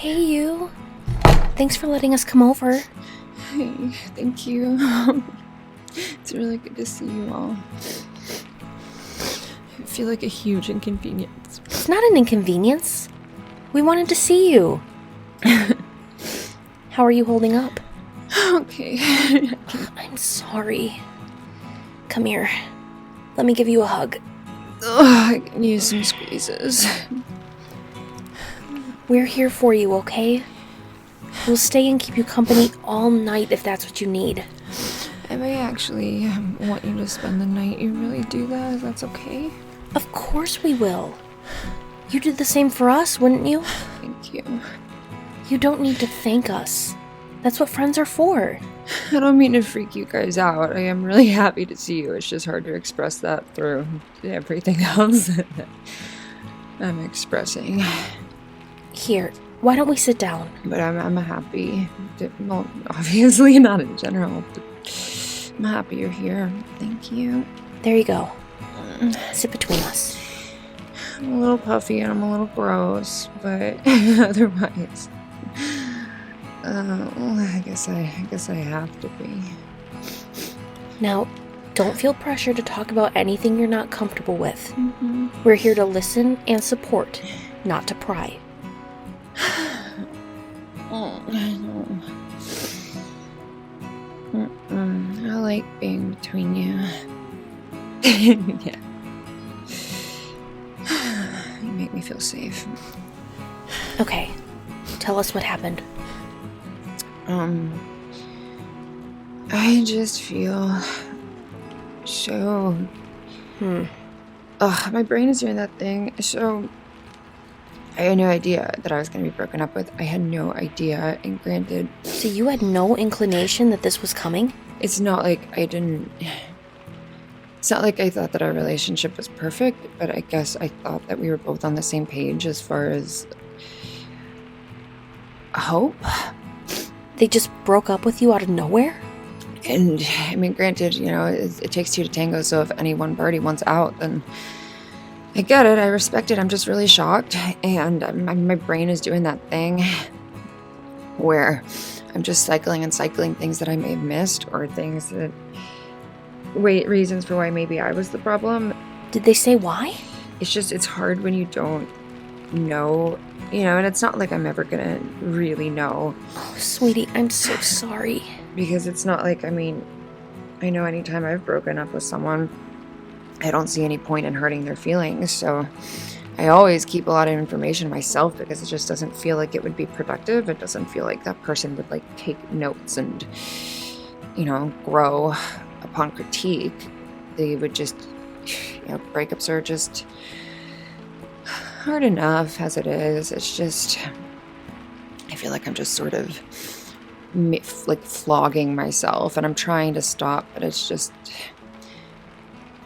Hey, you. Thanks for letting us come over. Hey, thank you. It's really good to see you all. I feel like a huge inconvenience. It's not an inconvenience. We wanted to see you. How are you holding up? Okay. I'm sorry. Come here. Let me give you a hug. I can use some squeezes. We're here for you, okay? We'll stay and keep you company all night if that's what you need. I may actually want you to spend the night. You really do that? That's okay? Of course we will. You did the same for us, wouldn't you? Thank you. You don't need to thank us. That's what friends are for. I don't mean to freak you guys out. I am really happy to see you. It's just hard to express that through everything else that I'm expressing. Here, why don't we sit down? But I'm happy. Well, obviously not in general, but I'm happy you're here. Thank you. There you go. Sit between us. I'm a little puffy and I'm a little gross, but otherwise, well, I guess I have to be. Now, don't feel pressure to talk about anything you're not comfortable with. Mm-hmm. We're here to listen and support, not to pry. Oh, I know. I like being between you. Yeah. You make me feel safe. Okay, tell us what happened. I just feel so... my brain is doing that thing. So, I had no idea that I was going to be broken up with. I had no idea, and granted... So you had no inclination that this was coming? It's not like I didn't... It's not like I thought that our relationship was perfect, but I guess I thought that we were both on the same page as far as... hope? They just broke up with you out of nowhere? And, I mean, granted, you know, it takes two to tango, so if any one party wants out, then I get it, I respect it, I'm just really shocked, and my brain is doing that thing where I'm just cycling things that I may have missed, or things that... reasons for why maybe I was the problem. Did they say why? It's hard when you don't know, you know, and it's not like I'm ever gonna really know. Oh, sweetie, I'm so sorry. Because it's not like, I mean, I know anytime I've broken up with someone, I don't see any point in hurting their feelings, so I always keep a lot of information myself because it just doesn't feel like it would be productive. It doesn't feel like that person would, like, take notes and, you know, grow upon critique. They would just, you know, breakups are just hard enough as it is. It's just, I feel like I'm just sort of like flogging myself, and I'm trying to stop, but it's just,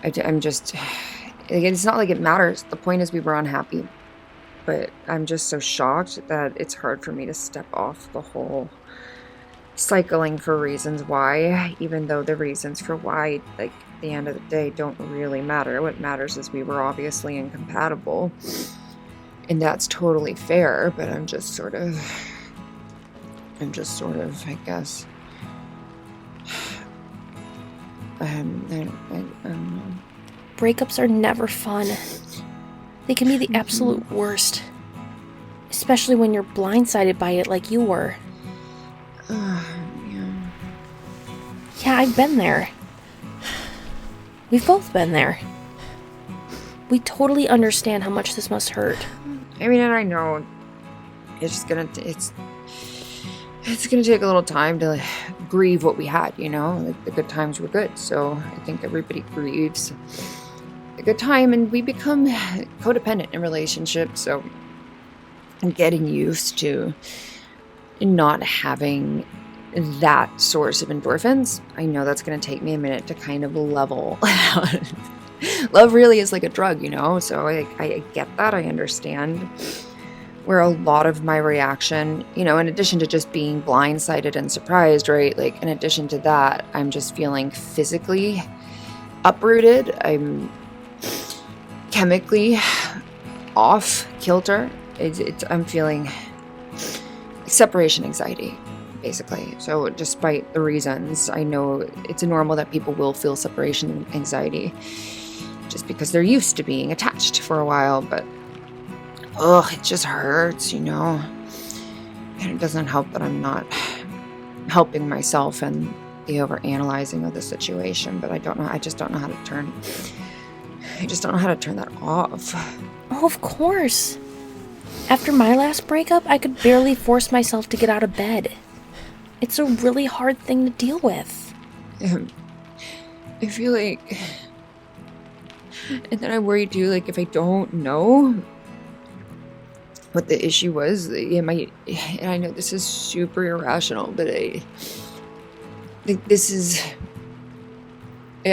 I'm just, it's not like it matters. The point is we were unhappy, but I'm just so shocked that it's hard for me to step off the whole cycling for reasons why, even though the reasons for why, like, at the end of the day, don't really matter. What matters is we were obviously incompatible, and that's totally fair, but I'm just sort of, I guess, I don't know. Breakups are never fun. They can be the absolute worst, especially when you're blindsided by it like you were. Yeah, I've been there. We've both been there. We totally understand how much this must hurt. I mean, and I know it's gonna take a little time to grieve what we had, you know? Like, the good times were good, so I think everybody grieves a good time, and we become codependent in relationships, so I'm getting used to not having that source of endorphins. I know that's going to take me a minute to kind of level out. Love really is like a drug, you know? So I get that. I understand where a lot of my reaction, you know, in addition to just being blindsided and surprised, right? Like, in addition to that, I'm just feeling physically uprooted. I'm chemically off kilter. I'm feeling separation anxiety, basically. So despite the reasons, I know it's normal that people will feel separation anxiety just because they're used to being attached for a while, but it just hurts, you know. And it doesn't help that I'm not helping myself and the overanalyzing of the situation, but I just don't know how to turn that off. Oh, of course. After my last breakup, I could barely force myself to get out of bed. It's a really hard thing to deal with. I feel like... And then I worry too, like, if I don't know what the issue was, it might... And I know this is super irrational, but I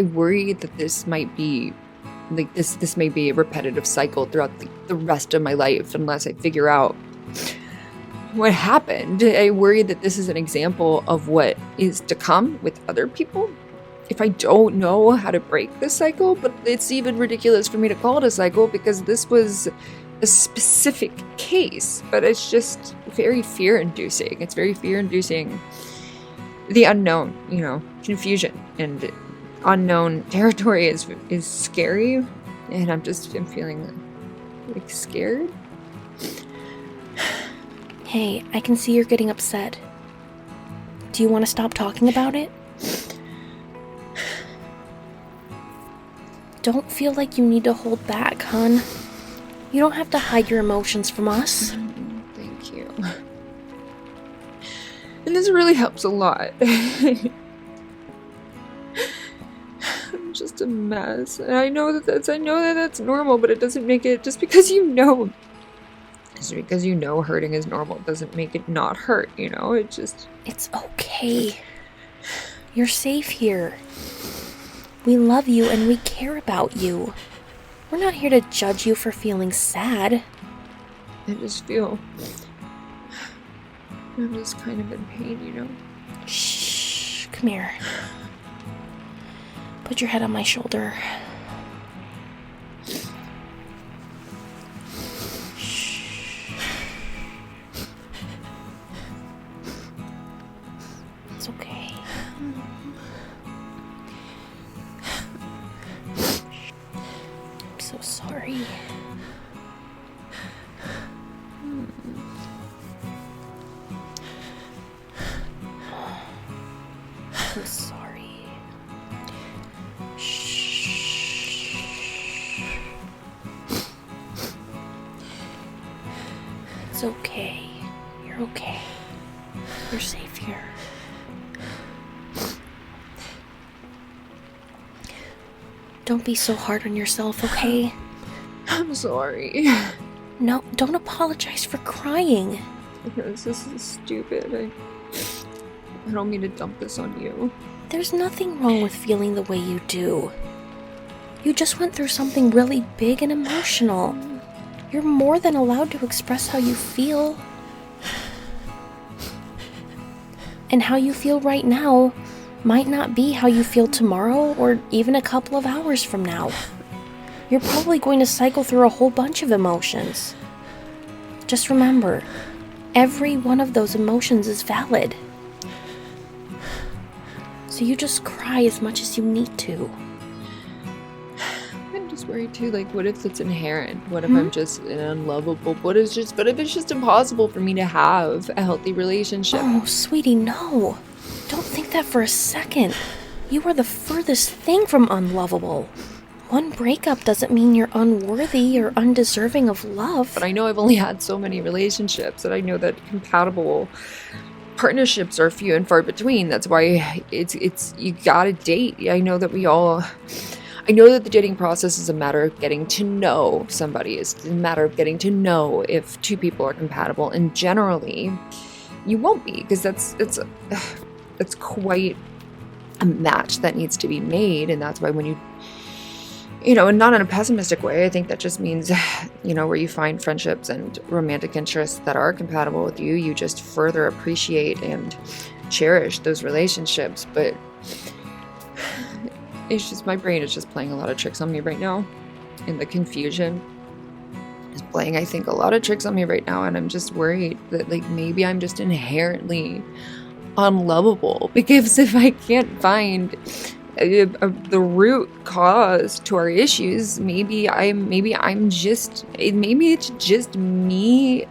worry that this might be... Like, this may be a repetitive cycle throughout the rest of my life unless I figure out what happened. I worry that this is an example of what is to come with other people if I don't know how to break this cycle. But it's even ridiculous for me to call it a cycle because this was a specific case. But it's just very fear-inducing. It's very fear-inducing. The unknown, you know, confusion and unknown territory is scary, and I'm feeling like scared. Hey, I can see you're getting upset. Do you want to stop talking about it? Don't feel like you need to hold back, hon. You don't have to hide your emotions from us. Thank you. And this really helps a lot. I'm just a mess. And I know that that's normal, but it doesn't make it, just because you know hurting is normal doesn't make it not hurt, you know? It's okay. You're safe here. We love you and we care about you. We're not here to judge you for feeling sad. I just feel... I'm just kind of in pain, you know? Shh, come here. Put your head on my shoulder. Shh. It's okay. I'm so sorry. I'm sorry. It's okay. You're okay. You're safe here. Don't be so hard on yourself, okay? I'm sorry. No, don't apologize for crying. Because this is stupid. I don't mean to dump this on you. There's nothing wrong with feeling the way you do. You just went through something really big and emotional. You're more than allowed to express how you feel. And how you feel right now might not be how you feel tomorrow or even a couple of hours from now. You're probably going to cycle through a whole bunch of emotions. Just remember, every one of those emotions is valid. So you just cry as much as you need to. I'm just worried too, like, what if it's inherent? What if I'm just an unlovable? What if it's just impossible for me to have a healthy relationship? Oh, sweetie, no. Don't think that for a second. You are the furthest thing from unlovable. One breakup doesn't mean you're unworthy or undeserving of love. But I know I've only had so many relationships, and I know that compatible partnerships are few and far between. That's why it's you gotta date. I know that the dating process is a matter of getting to know somebody. It's a matter of getting to know if two people are compatible, and generally you won't be, because that's quite a match that needs to be made. And that's why when you know, and not in a pessimistic way, I think that just means, you know, where you find friendships and romantic interests that are compatible with you, you just further appreciate and cherish those relationships. But it's just, my brain is just playing a lot of tricks on me right now, and the confusion is playing, I think, a lot of tricks on me right now, and I'm just worried that, like, maybe I'm just inherently unlovable, because if I can't find the root cause to our issues, maybe it's just me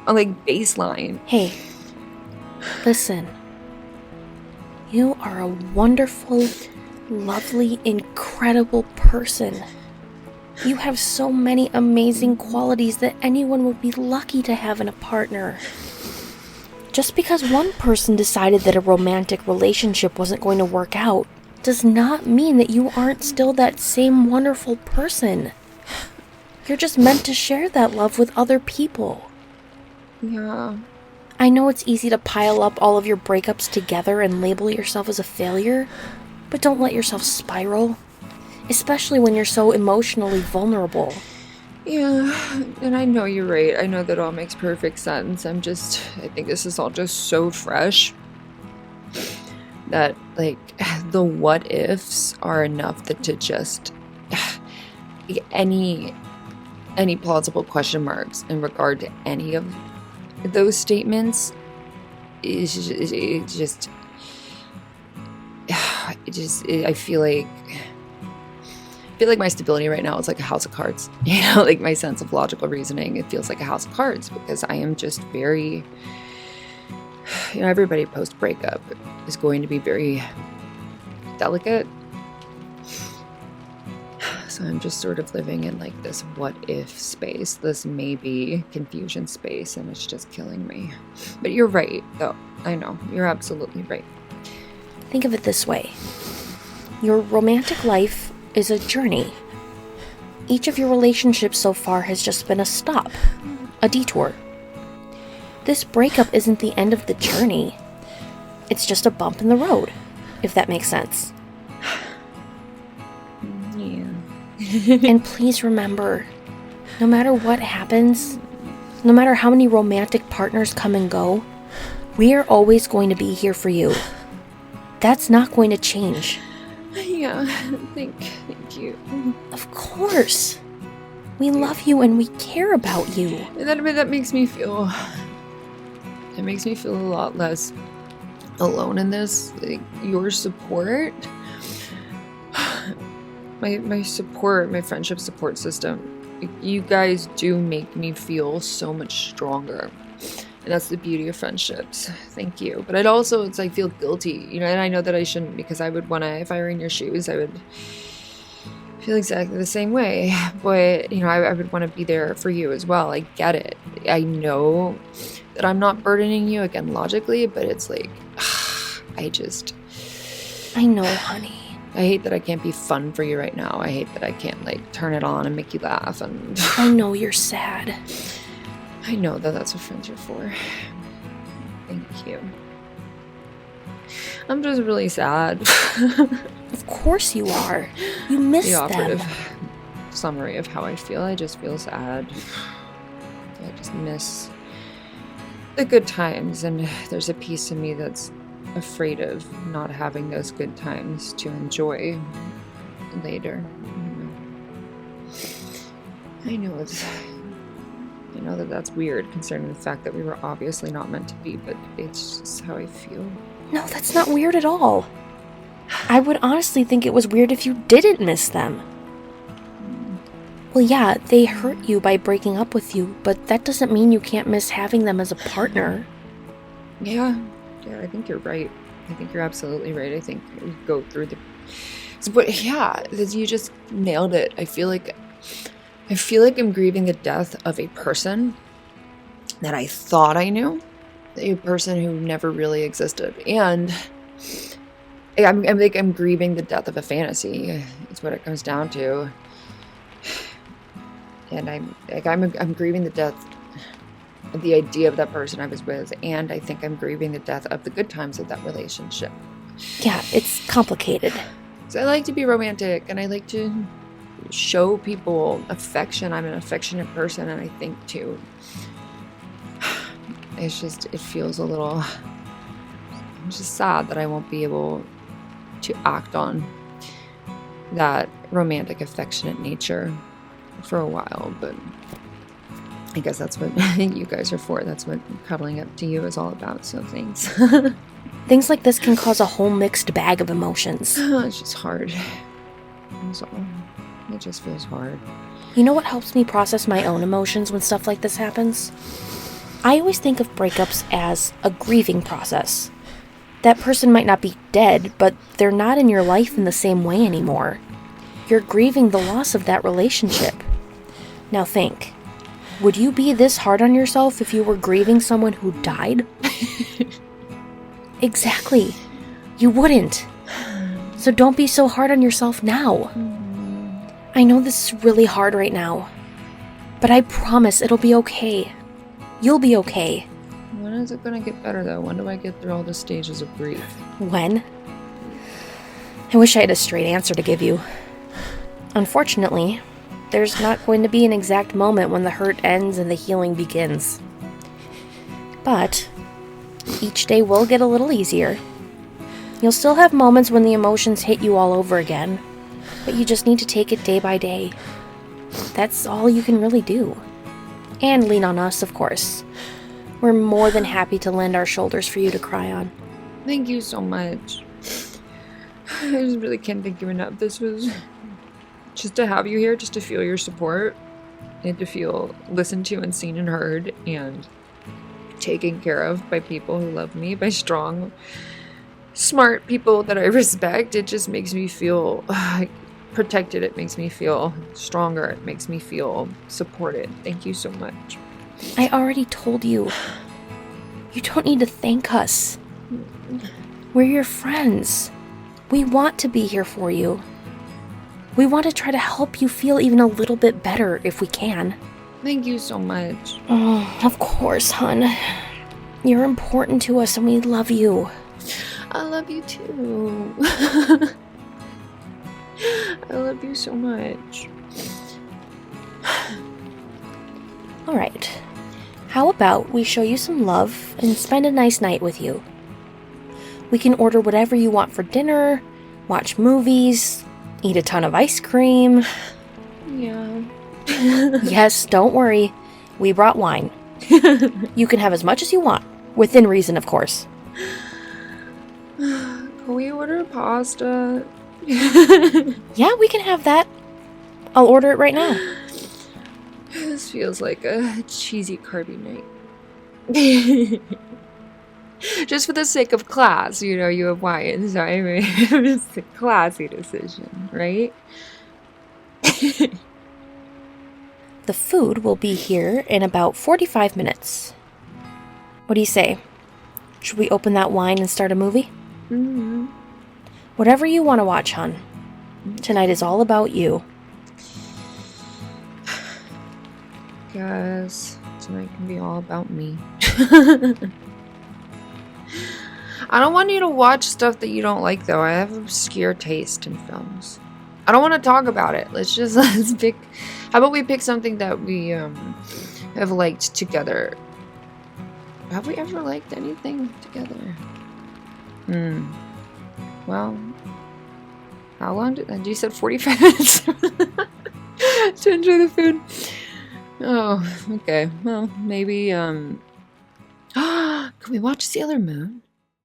on, like, baseline. Hey, listen. You are a wonderful, lovely, incredible person. You have so many amazing qualities that anyone would be lucky to have in a partner. Just because one person decided that a romantic relationship wasn't going to work out does not mean that you aren't still that same wonderful person. You're just meant to share that love with other people. Yeah. I know it's easy to pile up all of your breakups together and label yourself as a failure, but don't let yourself spiral, especially when you're so emotionally vulnerable. Yeah, and I know you're right. I know that all makes perfect sense. I think this is all just so fresh that, like, the what ifs are enough to just any plausible question marks in regard to any of those statements I feel like my stability right now is like a house of cards, you know, like my sense of logical reasoning, it feels like a house of cards, because I am just very, you know, everybody post breakup is going to be very delicate. So I'm just sort of living in, like, this what if space, this maybe confusion space, and it's just killing me. But you're right, though. I know, you're absolutely right. Think of it this way. Your romantic life is a journey. Each of your relationships so far has just been a stop, a detour. This breakup isn't the end of the journey. It's just a bump in the road, if that makes sense. And please remember, no matter what happens, no matter how many romantic partners come and go, we are always going to be here for you. That's not going to change. Yeah, thank you. Of course. We love you and we care about you. And that makes me feel... It makes me feel a lot less alone in this. Like, your support... My support, my friendship support system, you guys do make me feel so much stronger. And that's the beauty of friendships. Thank you. But it's I feel guilty, you know, and I know that I shouldn't, because I would want to, if I were in your shoes, I would feel exactly the same way. But, you know, I would want to be there for you as well. I get it. I know that I'm not burdening you, again, logically, but it's like, I know, honey. I hate that I can't be fun for you right now. I hate that I can't, like, turn it on and make you laugh. And I know you're sad. I know that that's what friends are for. Thank you. I'm just really sad. Of course you are. You miss the them. operative summary of how I feel. I just feel sad. I just miss the good times, and there's a piece of me that's afraid of not having those good times to enjoy later. I know that that's weird, considering the fact that we were obviously not meant to be, but it's just how I feel. No, that's not weird at all. I would honestly think it was weird if you didn't miss them. Well, yeah, they hurt you by breaking up with you, but that doesn't mean you can't miss having them as a partner. Yeah, I think you're right. I think you're absolutely right. I think we go through but yeah, you just nailed it. I feel like I'm grieving the death of a person that I thought I knew, a person who never really existed, and I'm grieving the death of a fantasy. It's what it comes down to, and I'm grieving the death of the idea of that person I was with, and I think I'm grieving the death of the good times of that relationship. Yeah, it's complicated. So I like to be romantic, and I like to show people affection. I'm an affectionate person, and I think too, it feels a little, I'm just sad that I won't be able to act on that romantic, affectionate nature for a while, but I guess that's what you guys are for. That's what cuddling up to you is all about, so thanks. Things like this can cause a whole mixed bag of emotions. It's just hard. It just feels hard. You know what helps me process my own emotions when stuff like this happens? I always think of breakups as a grieving process. That person might not be dead, but they're not in your life in the same way anymore. You're grieving the loss of that relationship. Now think, would you be this hard on yourself if you were grieving someone who died? Exactly. You wouldn't. So don't be so hard on yourself now. I know this is really hard right now, but I promise it'll be okay. You'll be okay. When is it gonna get better, though? When do I get through all the stages of grief? When? I wish I had a straight answer to give you. Unfortunately, there's not going to be an exact moment when the hurt ends and the healing begins. But each day will get a little easier. You'll still have moments when the emotions hit you all over again, but you just need to take it day by day. That's all you can really do. And lean on us, of course. We're more than happy to lend our shoulders for you to cry on. Thank you so much. I just really can't thank you enough. This was just to have you here, just to feel your support, and to feel listened to and seen and heard, and taken care of by people who love me, by strong, smart people that I respect. It just makes me feel protected. It makes me feel stronger. It makes me feel supported. Thank you so much. I already told you. You don't need to thank us. We're your friends. We want to be here for you. We want to try to help you feel even a little bit better if we can. Thank you so much. Oh, of course, hun. You're important to us and we love you. I love you too. I love you so much. Alright. How about we show you some love and spend a nice night with you? We can order whatever you want for dinner, watch movies, eat a ton of ice cream. Yeah. Yes, don't worry. We brought wine. You can have as much as you want. Within reason, of course. Can we order pasta? Yeah, we can have that. I'll order it right now. This feels like a cheesy carby night. Just for the sake of class, you know, you have wine, so I mean, it's a classy decision, right? The food will be here in about 45 minutes. What do you say? Should we open that wine and start a movie? Mm-hmm. Whatever you want to watch, hon. Tonight is all about you. Guess tonight can be all about me. I don't want you to watch stuff that you don't like, though. I have obscure taste in films. I don't want to talk about it. Let's pick. How about we pick something that we have liked together? Have we ever liked anything together? Well, how long did you said 45 minutes to enjoy the food? Oh, okay. Well, maybe can we watch Sailor Moon?